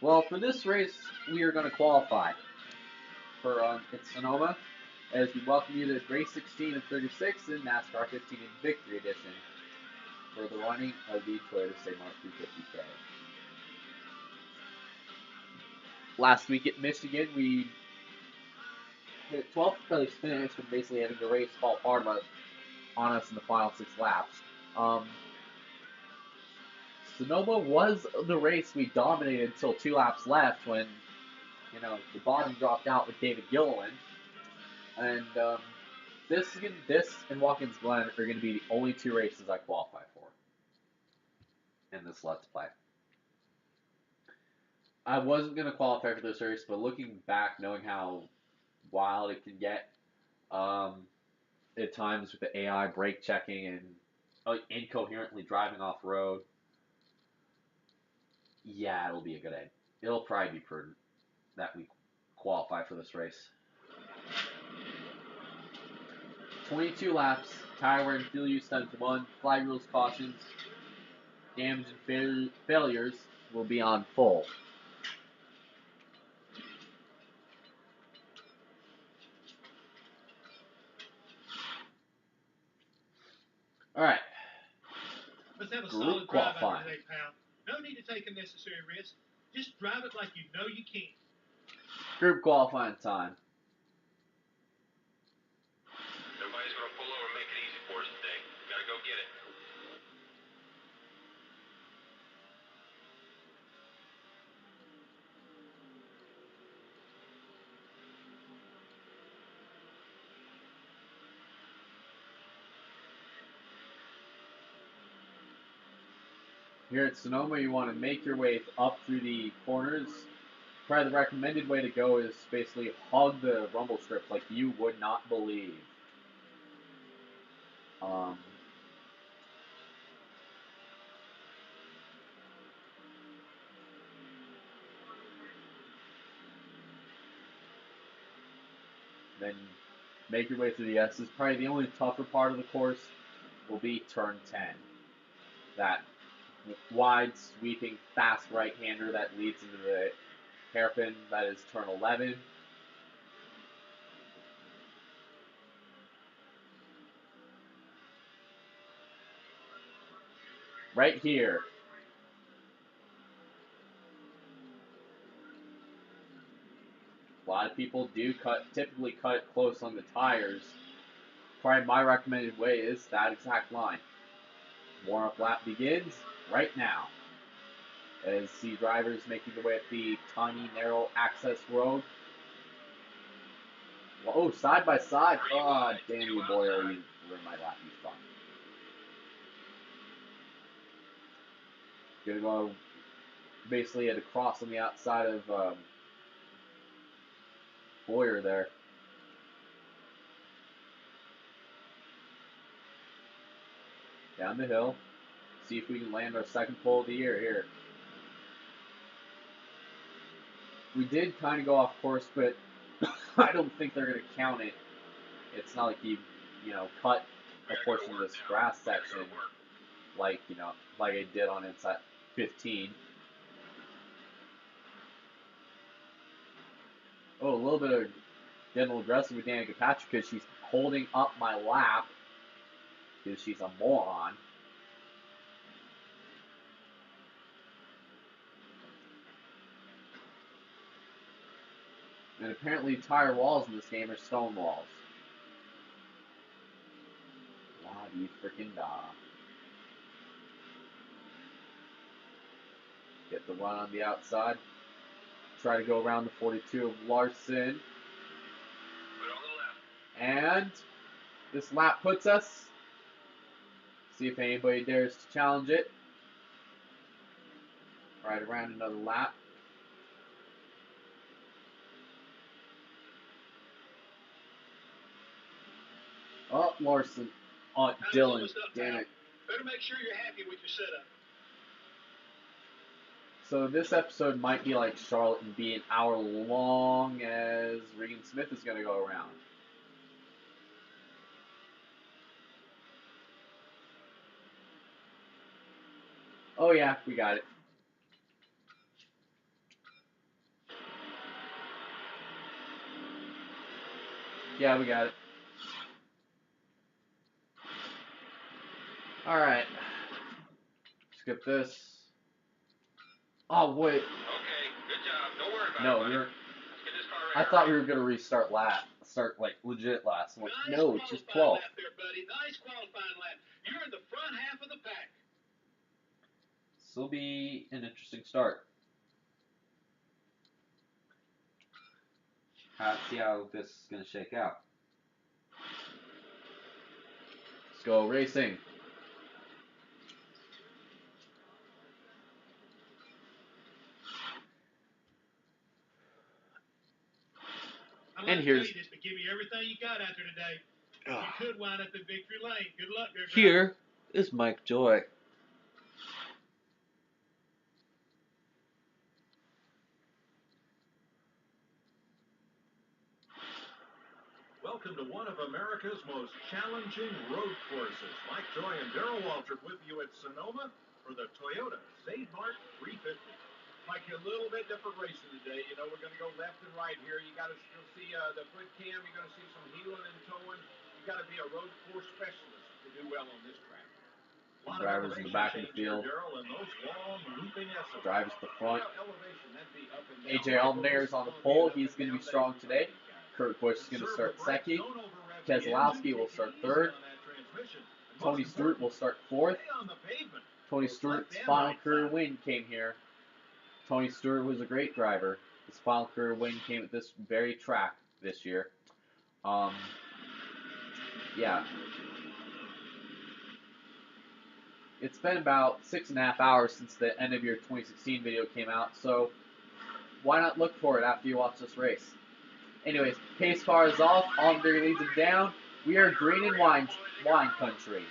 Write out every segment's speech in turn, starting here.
Well, for this race, we are going to qualify for it's Sonoma, as we welcome you to race 16 of 36 in NASCAR 15 in Victory Edition for the running of the Toyota Mart 350K. Last week at Michigan, we hit 12th place finish and basically having the race fall apart on us in the final 6 laps. Sonoma was the race we dominated until 2 laps left when, the bottom dropped out with David Gilliland. And this and Watkins Glen are going to be the only 2 races I qualify for in this Let's Play. I wasn't going to qualify for this race, but looking back, knowing how wild it can get, at times with the AI brake checking and incoherently driving off road, yeah, it'll be a good idea. It'll probably be prudent that we qualify for this race. 22 laps, tire wear and fuel use times 1, flag rules, cautions, damage and failures will be on full. Alright. Let's have a solid drive out today, pal. No need to take unnecessary risks. Just drive it like you know you can. Group qualifying time. Everybody's going to pull over and make it easy for us today. Gotta go get it. Here at Sonoma, you want to make your way up through the corners. Probably the recommended way to go is basically hug the rumble strips like you would not believe. Then make your way through the S's. Probably the only tougher part of the course will be turn 10. That wide, sweeping, fast right-hander that leads into the hairpin. That is turn 11. Right here. A lot of people do typically cut it close on the tires. Probably my recommended way is that exact line. Warm-up lap begins right now. As the drivers making their way up the tiny, narrow access road. Oh, side by side. Oh, damn you, Boyer. You ruined my lap, you fuck. Gonna go basically at a cross on the outside of Boyer there. Down the hill. See if we can land our second pole of the year here. We did kind of go off course, but I don't think they're going to count it. It's not like you cut a portion of this grass section like I did on inside 15. Oh, a little bit of getting aggressive with Danica Patrick because she's holding up my lap because she's a moron. And apparently tire walls in this game are stone walls. La di frickin' da. Get the run on the outside. Try to go around the 42 of Larson. And this lap puts us. See if anybody dares to challenge it. Right around another lap. Oh, Larson. Oh, Dylan. Damn it. Better make sure you're happy with your setup. So this episode might be like Charlotte and be an hour long as Regan Smith is going to go around. Oh yeah, we got it. Yeah, we got it. Alright. Skip this. Oh, wait. Okay, good job. Don't worry about it, No, buddy. we were. Let's get this car I ready. thought we were gonna restart lap. Start like legit last. I'm like, Nice no, it's just qualifying 12. lap there, buddy. Nice qualifying lap. You're in the front half of the pack. This will be an interesting start. See how this is gonna shake out. Let's go racing. I'd And like to here's- tell you just to give me everything you got out there today. You could wind up in victory lane. Good luck there, driver. Here is Mike Joy. Welcome to one of America's most challenging road courses. Mike Joy and Darrell Waltrip with you at Sonoma for the Toyota Mart 350. Mike, a little bit different racing today. You know, we're going to go left and right here. You got to still see the foot cam. You're going to see some heeling and towing. You got to be a road course specialist to do well on this track. Drivers in the back of the field. Drivers at the front. AJ Allmendinger on the pole. He's going to be strong today. Kurt Busch is going to start second. Keselowski will start third. Tony Stewart will start fourth. Tony Stewart's final career win came here. Tony Stewart was a great driver. His final career win came at this very track this year. Yeah. It's been about 6.5 hours since the end of your 2016 video came out, so why not look for it after you watch this race? Anyways, pace car is off. Allmendinger leads him down. We are green and wine country.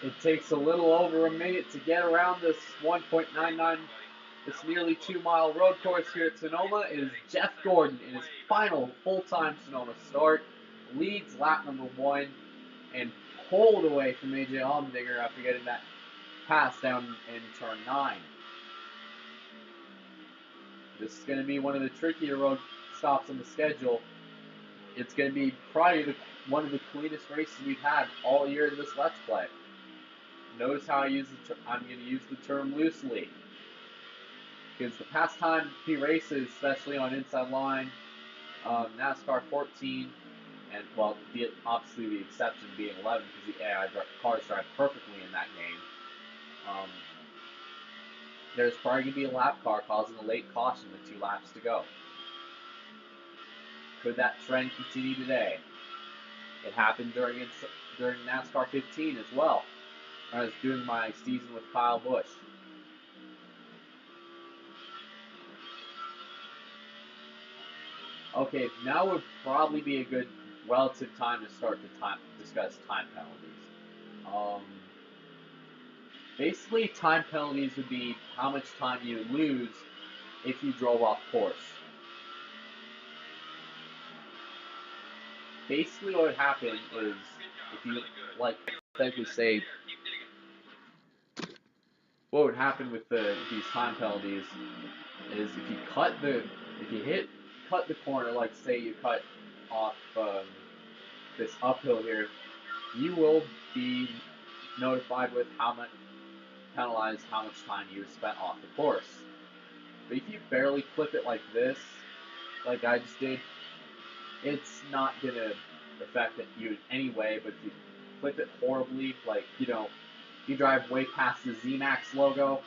It takes a little over a minute to get around this 1.99, this nearly 2-mile road course here at Sonoma. It is Jeff Gordon in his final full-time Sonoma start. Leads lap number 1 and pulled away from AJ Allmendinger after getting that pass down in turn 9. This is going to be one of the trickier road stops on the schedule. It's going to be probably one of the cleanest races we've had all year in this Let's Play. Notice how I'm going to use the term loosely. Because the past time he races, especially on inside line, NASCAR 14, and well, obviously the exception being 11 because the AI cars drive perfectly in that game. There's probably going to be a lap car causing a late caution with 2 laps to go. Could that trend continue today? It happened during NASCAR 15 as well. I was doing my season with Kyle Busch. Okay, now would probably be a good relative time to start to discuss time penalties. Basically, time penalties would be how much time you lose if you drove off course. Basically, what would happen is if you, like, technically say, what would happen with these time penalties is if you cut the corner, like say you cut off this uphill here, you will be notified with penalized how much time you spent off the course. But if you barely clip it like this, like I just did, it's not gonna affect you in any way. But if you clip it horribly, like you drive way past the ZMAX logo,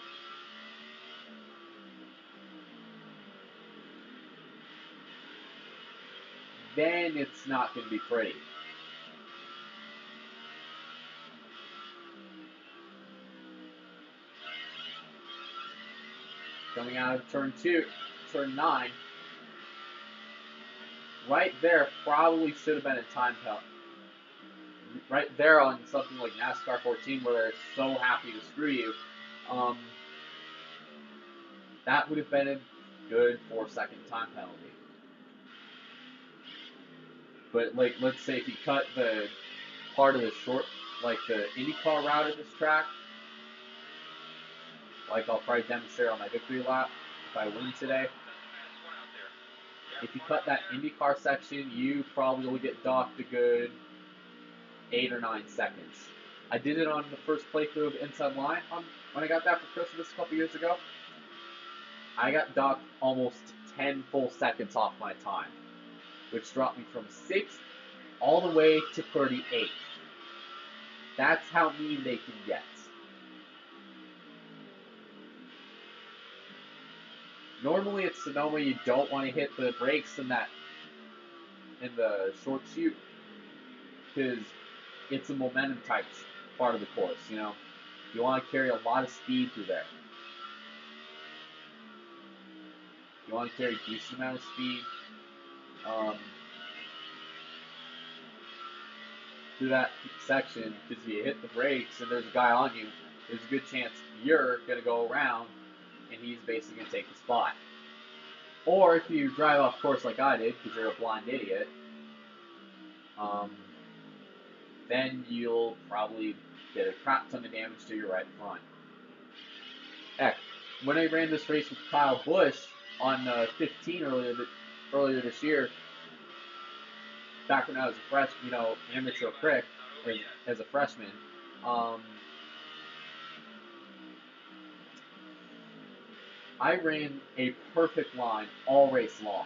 then it's not gonna be pretty. Coming out of turn 9, right there probably should have been a time penalty. Right there on something like NASCAR 14 where they're so happy to screw you, that would have been a good 4-second time penalty. But like, let's say if you cut the part of the short, like the IndyCar route of this track, like I'll probably demonstrate on my victory lap if I win today. If you cut that IndyCar section, you probably will get docked a good 8 or 9 seconds. I did it on the first playthrough of Inside Line when I got that for Christmas a couple years ago. I got docked almost 10 full seconds off my time, which dropped me from 6th all the way to 38th. That's how mean they can get. Normally at Sonoma, you don't want to hit the brakes in the short chute because it's a momentum type part of the course. You want to carry a lot of speed through there. You want to carry a decent amount of speed through that section, because if you hit the brakes and there's a guy on you, there's a good chance you're going to go around and he's basically going to take the spot. Or if you drive off course like I did, because you're a blind idiot, then you'll probably get a crap ton of damage to your right front. Heck, when I ran this race with Kyle Busch on 15 earlier this year, back when I was a freshman, amateur prick as a freshman, I ran a perfect line all race long.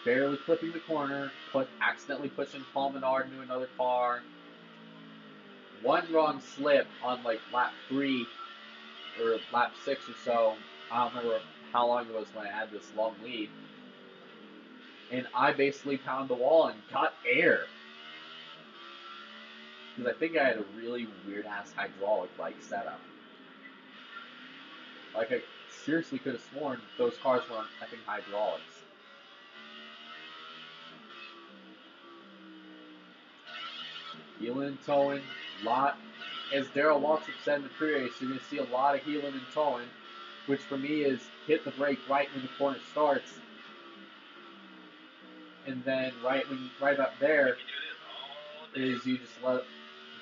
Barely clipping the corner, accidentally pushing Paul Menard into another car. One wrong slip on like lap 3 or lap 6 or so. I don't remember how long it was when I had this long lead. And I basically pounded the wall and got air. Because I think I had a really weird-ass hydraulic bike setup. Like, I seriously could have sworn those cars were on effing hydraulics. Heeling and towing, as Darrell Waltrip said in the pre-race, you're going to see a lot of heeling and towing, which for me is hit the brake right when the corner starts, and then right up there is you just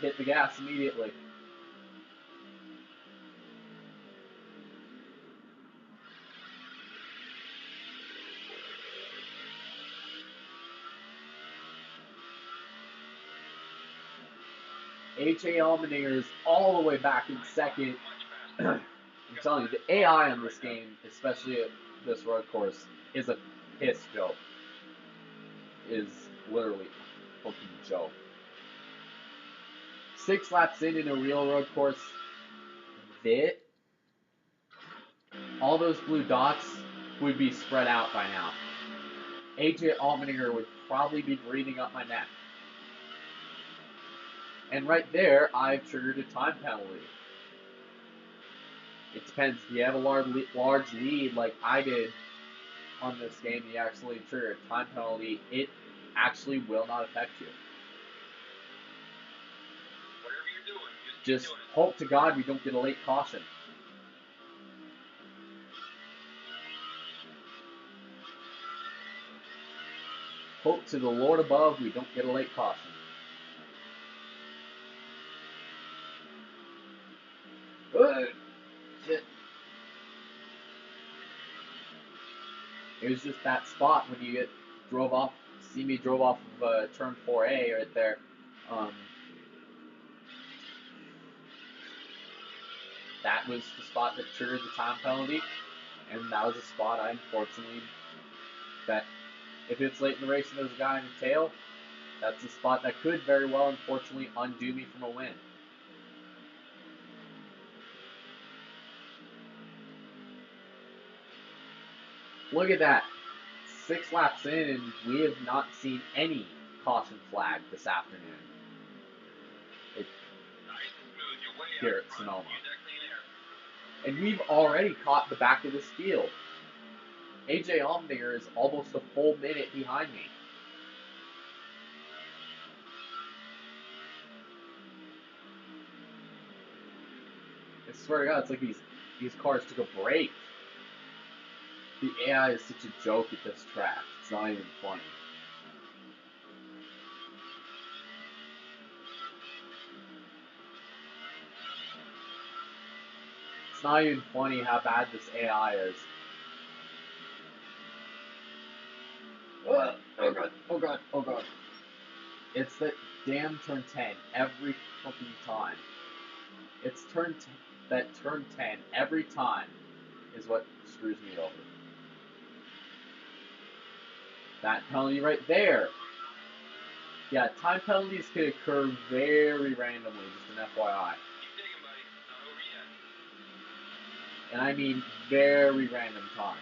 hit the gas immediately. AJ Allmendinger is all the way back in second. I'm telling you, the AI on this game, especially at this road course, is a piss joke. Is literally a fucking joke. 6 laps in a real road course, all those blue dots would be spread out by now. AJ Allmendinger would probably be breathing up my neck. And right there, I've triggered a time penalty. It depends. If you have a large lead like I did on this game, you actually trigger a time penalty, it actually will not affect you. Whatever you're doing, just hope to God we don't get a late caution. Hope to the Lord above we don't get a late caution. Shit. It was just that spot when you drove off. See me drove off of turn 4A right there. That was the spot that triggered the time penalty, and that was a spot I unfortunately that if it's late in the race and there's a guy in the tail, that's a spot that could very well unfortunately undo me from a win. Look at that. 6 laps in, and we have not seen any caution flag this afternoon. Here at Sonoma. And we've already caught the back of this field. AJ Allmendinger is almost a full minute behind me. I swear to God, it's like these cars took a break. The AI is such a joke at this track. It's not even funny. It's not even funny how bad this AI is. Oh god, oh god, oh god. It's that damn turn 10 every fucking time. It's that turn 10 every time is what screws me over. That penalty right there. Yeah, time penalties could occur very randomly, just an FYI. And I mean very random times.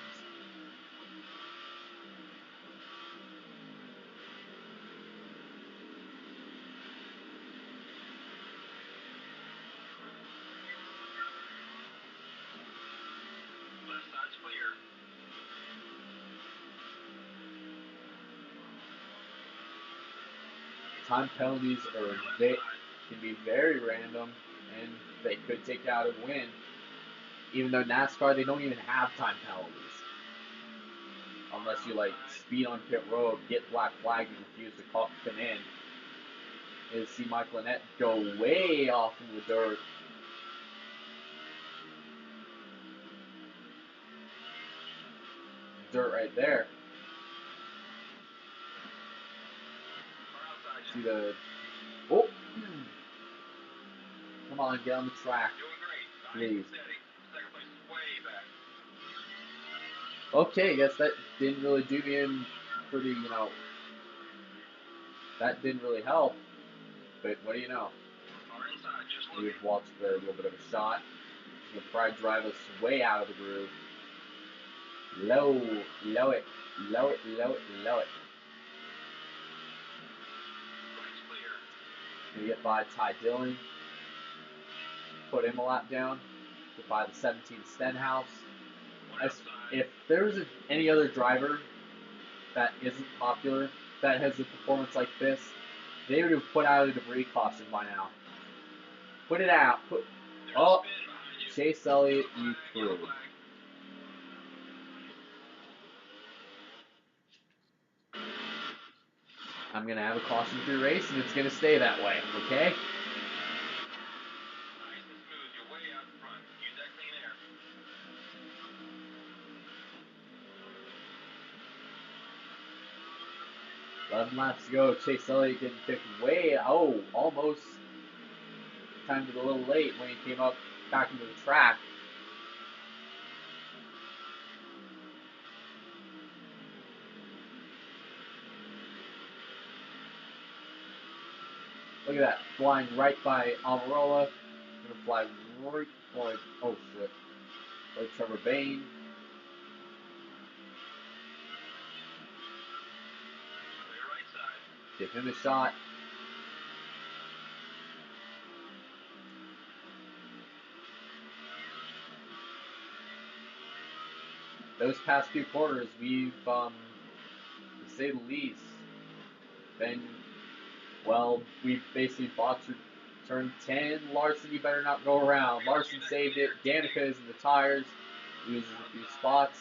Left side's clear. Time penalties can be very random, and they could take you out of the win. Even though NASCAR, they don't even have time penalties. Unless you like speed on pit road, get black flag, and refuse to come in. Is see Michael Annett go way off in the dirt. Dirt right there. See the... Oh! Come on, get on the track. Please. Okay, I guess that didn't really do me in for the, that didn't really help. But what do you know? We've watched a little bit of a shot. He'll probably drive us way out of the groove. Low it, low it, low it, low it. Gonna get by Ty Dillon. Put him a lap down. Get by the 17 Stenhouse. If there was any other driver that isn't popular, that has a performance like this, they would have put out a debris caution by now. Put it out. Oh, Chase Elliott, you threw. I'm going to have a caution-free race, and it's going to stay that way, okay? Nice and smooth. You're way out in front. Use that clean air. 11 laps to go. Chase Elliott getting picked way, almost timed it a little late when he came up back into the track. Look at that, flying right by Almirola. Gonna fly right by, oh shit, by Trevor Bayne. Right side. Give him a shot. Those past few quarters, we've, to say the least, been, well, we basically botched turn 10. Larson, you better not go around. Larson saved it. Danica is in the tires. Loses a few spots.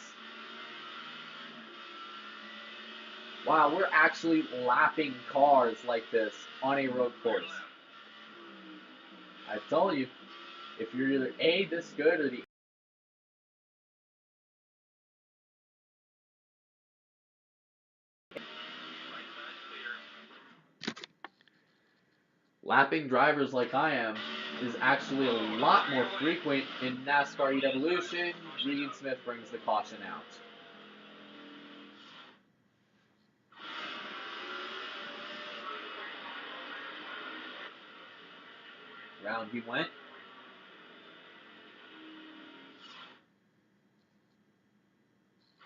Wow, we're actually lapping cars like this on a road course. I told you, If you're either A, this good, or the lapping drivers like I am is actually a lot more frequent in NASCAR Heat Evolution. Regan Smith brings the caution out. Round he went.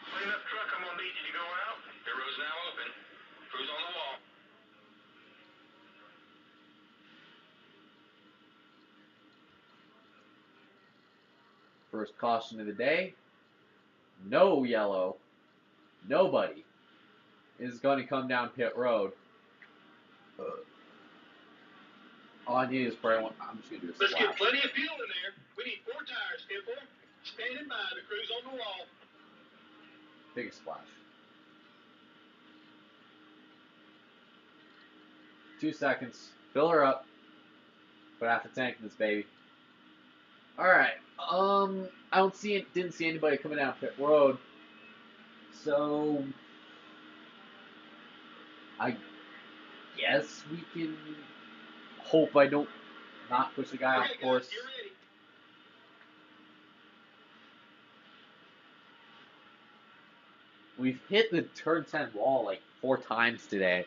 Clean up truck, I'm gonna need you to go out. The road's now open. Crew's on the wall. First caution of the day. No yellow. Nobody is going to come down pit road. All I need is probably one. I'm just going to do a Let's splash. get plenty of fuel in there. We need 4 tires, Temple. Standing by. The crew's on the wall. Big splash. 2 seconds. Fill her up. Put half a tank in this baby. Alright. I didn't see anybody coming down pit road. So I guess we can hope I don't not push the guy off course. Guys, you're ready. We've hit the turn 10 wall like 4 times today.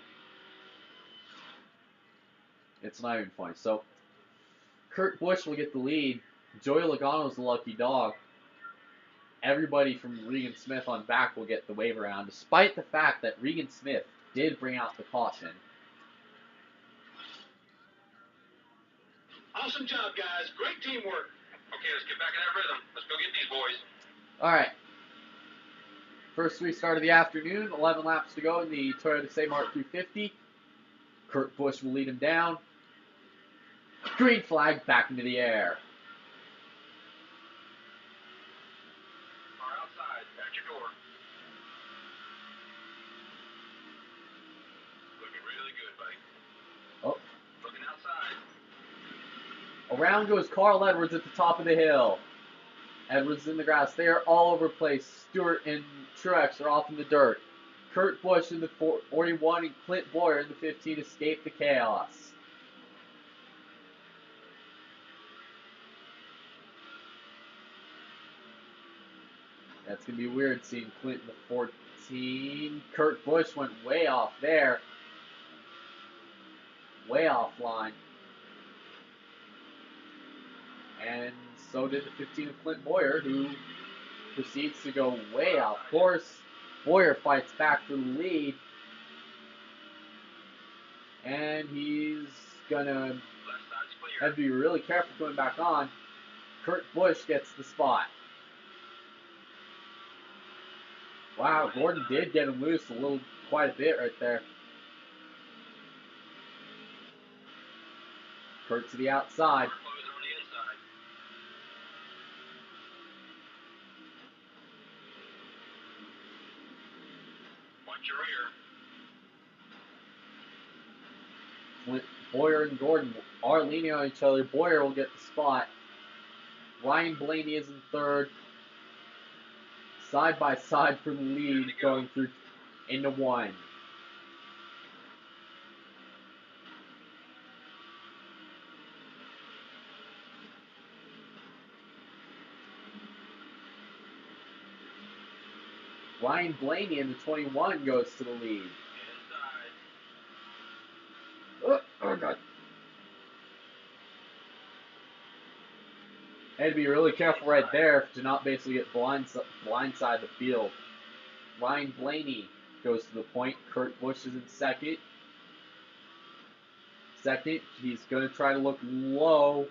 It's not even funny. So Kurt Busch will get the lead. Joey Logano's the lucky dog. Everybody from Regan Smith on back will get the wave around, despite the fact that Regan Smith did bring out the caution. Awesome job, guys. Great teamwork. Okay, let's get back in that rhythm. Let's go get these boys. Alright. First restart of the afternoon. 11 laps to go in the Toyota Mart 350. Kurt Busch will lead him down. Green flag back into the air. Car outside, at your door. Looking really good, buddy. Oh. Looking outside. Around goes Carl Edwards at the top of the hill. Edwards in the grass. They are all over the place. Stewart and Truex are off in the dirt. Kurt Busch in the 41 and Clint Boyer in the 15 escape the chaos. That's going to be weird seeing Clint in the 14. Kurt Busch went way off there. Way offline. And so did the 15 of Clint Boyer, who proceeds to go way off course. Boyer fights back for the lead. And he's going to have to be really careful going back on. Kurt Busch gets the spot. Wow, Gordon did get him loose quite a bit right there. Kurt to the outside. Watch your rear. Boyer and Gordon are leaning on each other. Boyer will get the spot. Ryan Blaney is in third. Side by side for the lead, going through into one. Ryan Blaney in the 21 goes to the lead. Oh God. Had to be really careful right there to not basically get blindside the field. Ryan Blaney goes to the point. Kurt Busch is in second. He's going to try to look low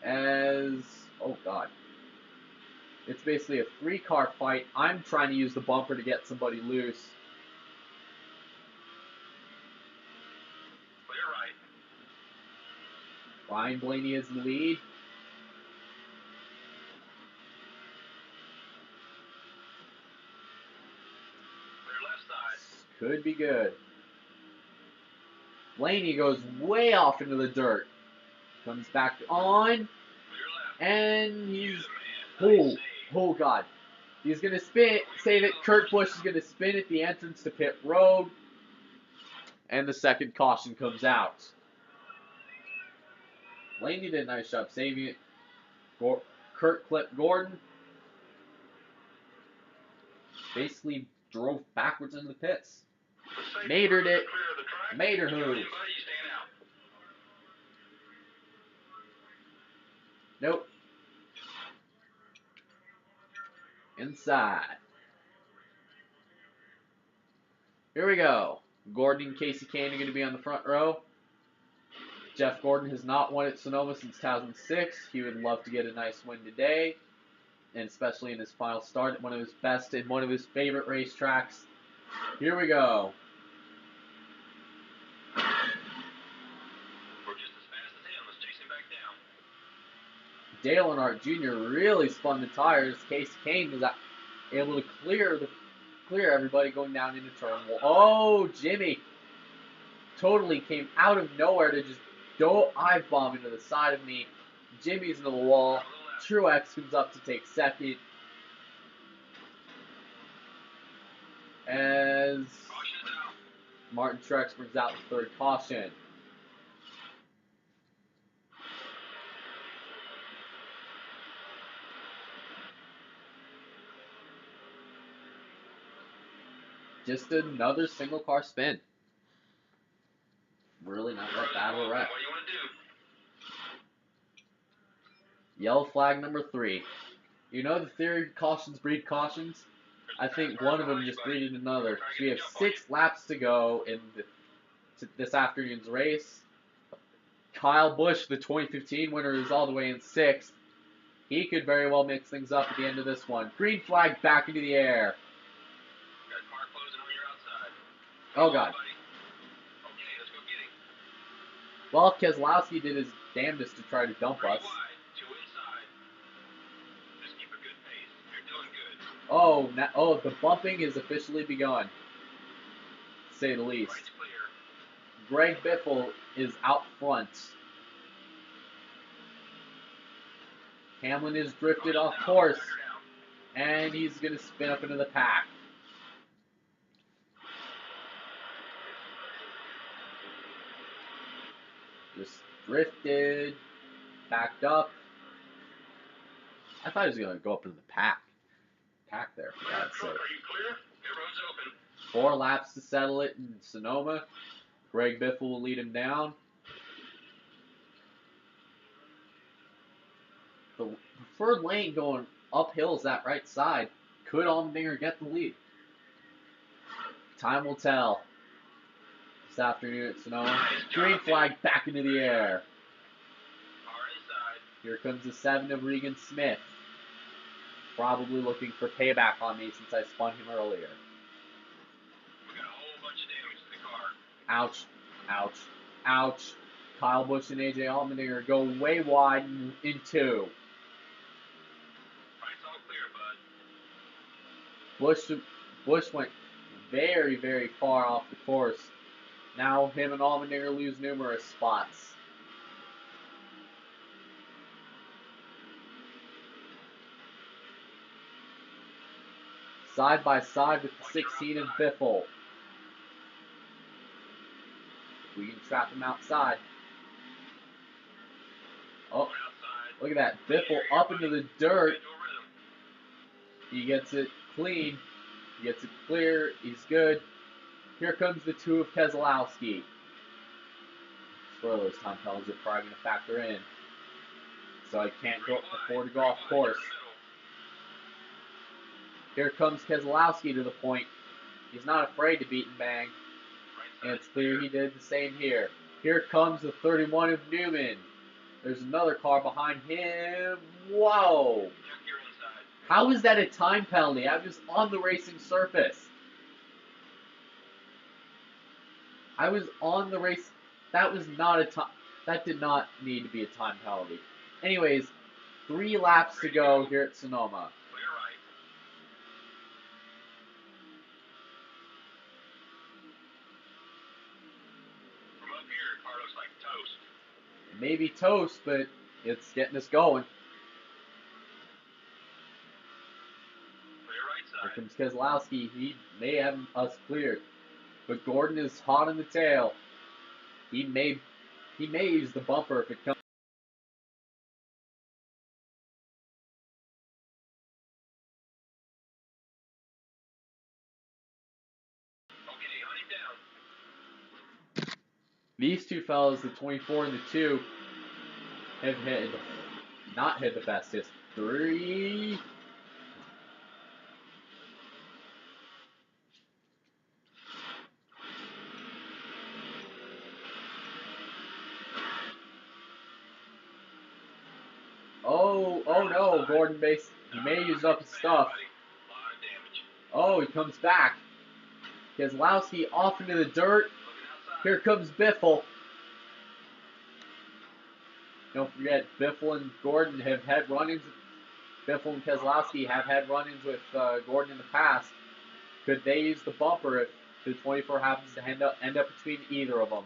as... Oh, God. It's basically a 3-car fight. I'm trying to use the bumper to get somebody loose. Clear right. Ryan Blaney is in the lead. Could be good. Blaney goes way off into the dirt. Comes back on. And he's, oh God. He's going to say that Kurt Busch is going to spin at the entrance to pit road. And the second caution comes out. Laney did a nice job saving it. Kurt clipped Gordon. Basically drove backwards into the pits. Matered it. Mater who? Nope. Inside. Here we go. Gordon and Casey Kane are going to be on the front row. Jeff Gordon has not won at Sonoma since 2006. He would love to get a nice win today, and especially in his final start at one of his best and one of his favorite racetracks. Here we go. We're just as fast as him. Let's chase him back down. Dale Earnhardt Jr. really spun the tires. Casey Kane was able to clear everybody going down into turn 1. Oh, Jimmy totally came out of nowhere to just dive bomb into the side of me. Jimmy's into the wall. Truex comes up to take second. As Martin Truex brings out the third caution. Just another single car spin. Really not that bad of a wreck. What do you want to do? Yellow flag number 3. You know the theory cautions breed cautions? I think one of them just breeded another. So we have 6 laps to go in this afternoon's race. Kyle Busch, the 2015 winner, is all the way in 6th. He could very well mix things up at the end of this one. Green flag back into the air. Oh, God. Well, Keselowski did his damnedest to try to dump us. Oh, the bumping is officially begun, to say the least. Greg Biffle is out front. Hamlin is drifted off course, and he's going to spin up into the pack. Just drifted, backed up. I thought he was going to go up into the pack there, for God's sake. 4 laps to settle it in Sonoma. Greg Biffle will lead him down. The preferred lane going uphill is that right side. Could Allmendinger get the lead? Time will tell. This afternoon at Sonoma. Green flag back into the air. Here comes the 7 of Regan Smith. Probably looking for payback on me since I spun him earlier. We got a whole bunch of damage to the car. Ouch, ouch, ouch. Kyle Busch and AJ Allmendinger go way wide in 2. Fight's all clear, bud. Busch went very, very far off the course. Now him and Allmendinger lose numerous spots. Side by side with the 16 and Biffle. We can trap him outside. Oh, look at that. Biffle up into the dirt. He gets it clean. He gets it clear. He's good. Here comes the 2 of Keselowski. Swear those time penalties are probably going to factor in. So I can't afford to go off course. Here comes Keselowski to the point. He's not afraid to beat and bang. And it's clear he did the same here. Here comes the 31 of Newman. There's another car behind him. Whoa! How is that a time penalty? I was on the racing surface. I was on the race. That was not a time. That did not need to be a time penalty. Anyways, 3 laps to go here at Sonoma. Maybe toast, but it's getting us going. comes Keselowski. He may have us cleared. But Gordon is hot on the tail. He may use the bumper if it comes. Okay, hunt him down. These two fellas, the 24 and the 2, have not had the fastest. 3. Oh no, Gordon he may use up his stuff. Oh, he comes back. Keselowski off into the dirt. Here comes Biffle. Don't forget, Biffle and Gordon have had run-ins. Biffle and Keselowski have had run-ins with Gordon in the past. Could they use the bumper if the 24 happens to end up between either of them?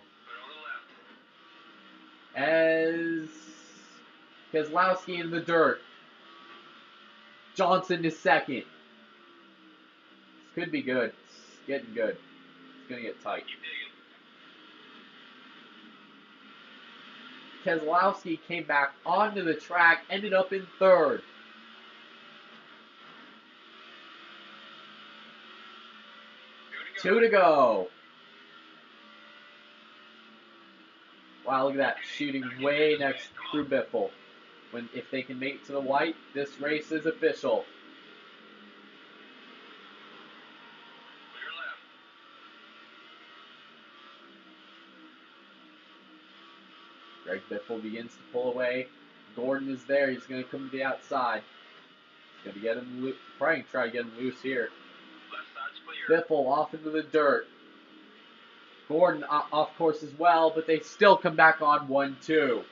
As Keselowski in the dirt. Johnson is second. This could be good. It's getting good. It's going to get tight. Keselowski came back onto the track, ended up in third. Two to go. Wow, look at that. Shooting way next through Biffle. If they can make it to the white, this race is official. Greg Biffle begins to pull away. Gordon is there. He's going to come to the outside. He's going to get him loose. Probably try to get him loose here. Biffle off into the dirt. Gordon off course as well, but they still come back on 1-2.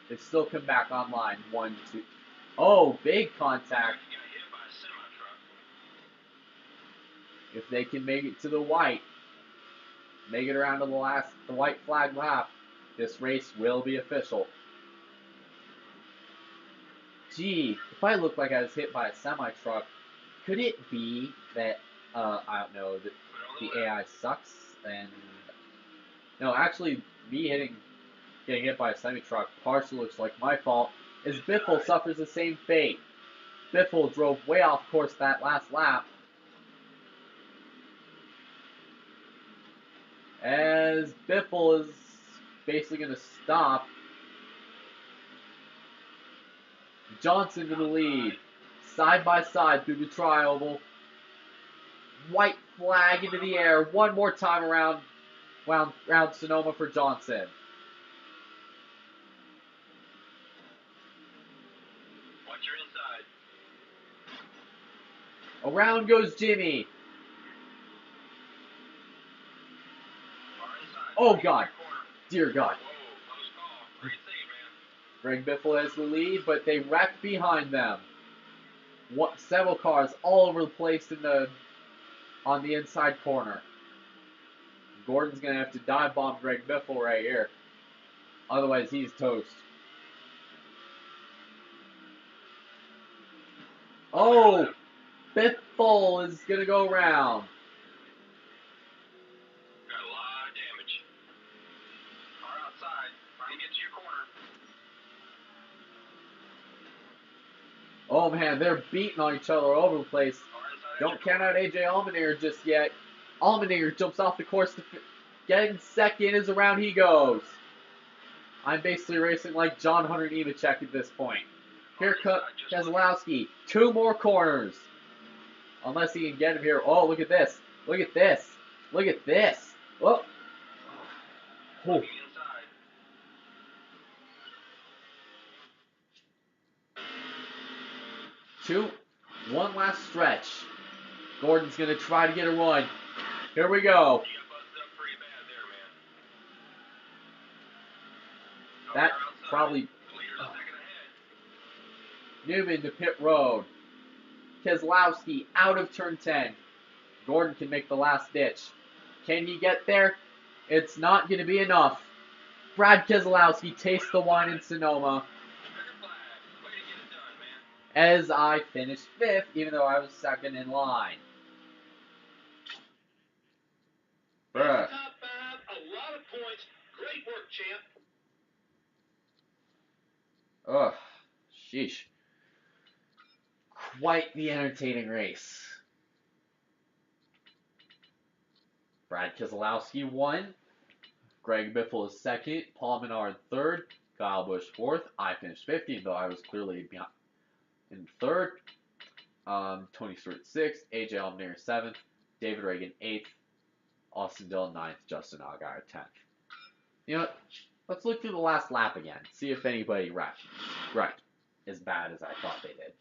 They still come back online 1-2. Oh, big contact. If they can make it to the white, make it around to the white flag lap, this race will be official. Gee, if I look like I was hit by a semi-truck, could it be that, I don't know, that the AI sucks? And no, actually, me getting hit by a semi-truck partially looks like my fault, as Biffle suffers the same fate. Biffle drove way off course that last lap. As Biffle is basically going to stop. Johnson in the lead. Side by side through the tri-oval. White flag into the air. One more time around Sonoma for Johnson. Watch your inside. Around goes Jimmy. Oh, God. Dear God. Greg Biffle has the lead, but they wreck behind them. Several cars all over the place on the inside corner. Gordon's going to have to dive bomb Greg Biffle right here. Otherwise, he's toast. Oh! Biffle is going to go around. Got a lot of damage. Car outside. Trying to get to your corner. Oh man, they're beating on each other all over the place. Don't count out AJ Allmendinger just yet. Allmendinger jumps off the course to getting second as around he goes. I'm basically racing like John Hunter Nemechek at this point. Here comes Keselowski. 2 more corners. Unless he can get him here. Oh, look at this. Look at this. Look at this. Oh. Oh. One last stretch. Gordon's going to try to get a run. Here we go. That probably... Newman to pit road. Keselowski out of turn 10. Gordon can make the last ditch. Can he get there? It's not going to be enough. Brad Keselowski tastes the wine in Sonoma. as I finished 5th, even though I was 2nd in line. Bruh. Top 5, a lot of points. Great work, champ. Ugh. Sheesh. Quite the entertaining race. Brad Keselowski won. Greg Biffle is 2nd. Paul Menard 3rd. Kyle Busch 4th. I finished 5th, even though I was clearly behind in 3rd. Tony Stewart 6th. AJ Allmendinger 7th. David Reagan 8th. Austin Dillon 9th. Justin Allgaier 10th. You know what? Let's look through the last lap again. See if anybody wrecked as bad as I thought they did.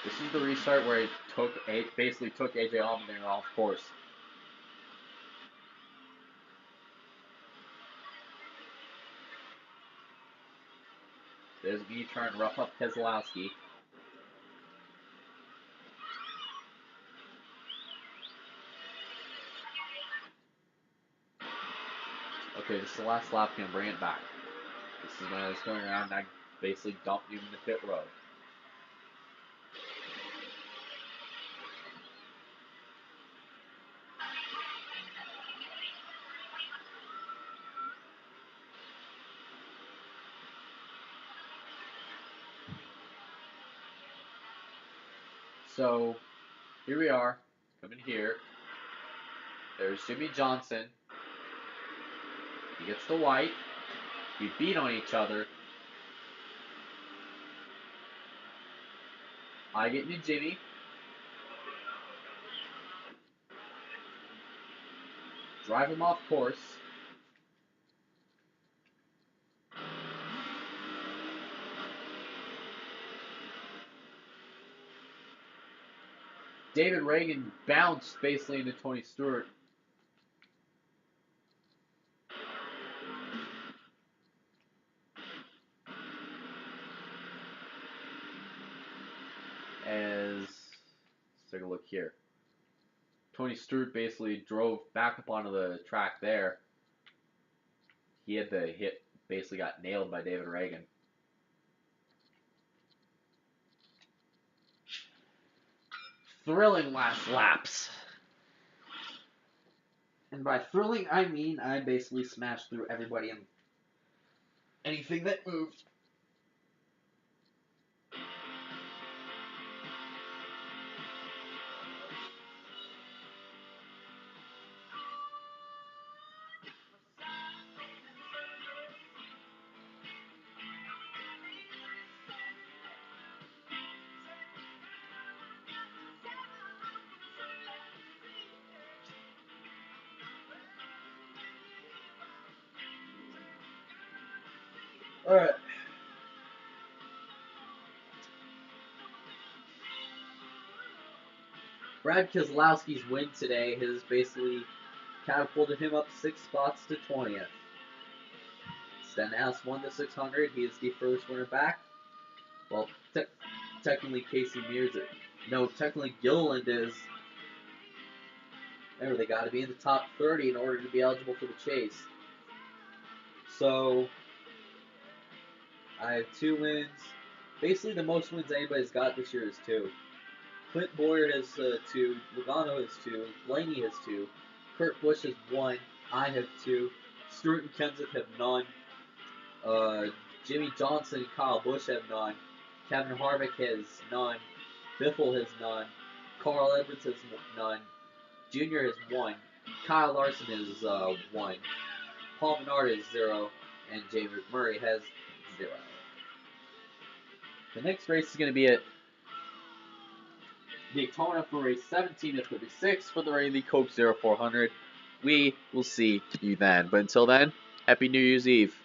This is the restart where it basically took AJ Allmendinger off course. There's me trying to rough up Keselowski. Okay, this is the last lap, gonna bring it back. This is when I was going around and I basically dumped you in the pit road. So, here we are, coming here. There's Jimmy Johnson. He gets the white. We beat on each other. I get into Jimmy. Drive him off course. David Reagan bounced basically into Tony Stewart. Let's take a look here. Tony Stewart basically drove back up onto the track there. He had the hit, basically got nailed by David Reagan. Thrilling last laps. And by thrilling, I mean I basically smashed through everybody and anything that moved. Alright. Brad Keselowski's win today has basically catapulted him up 6 spots to 20th. Stenhouse won the 600. He is the first winner back. Well, technically Casey Mears. No, technically Gilliland is. Remember, they got to be in the top 30 in order to be eligible for the chase. So, I have 2 wins. Basically, the most wins anybody's got this year is 2. Clint Boyer has 2. Logano has 2. Blaney has 2. Kurt Busch has 1. I have 2. Stewart and Kenseth have none. Jimmy Johnson and Kyle Busch have none. Kevin Harvick has none. Biffle has none. Carl Edwards has none. Junior has 1. Kyle Larson has 1. Paul Menard has 0. And Jay McMurray has 0. The next race is going to be at Daytona for race 17 to 36 for the Rayleigh Coke 0400. We will see you then. But until then, Happy New Year's Eve.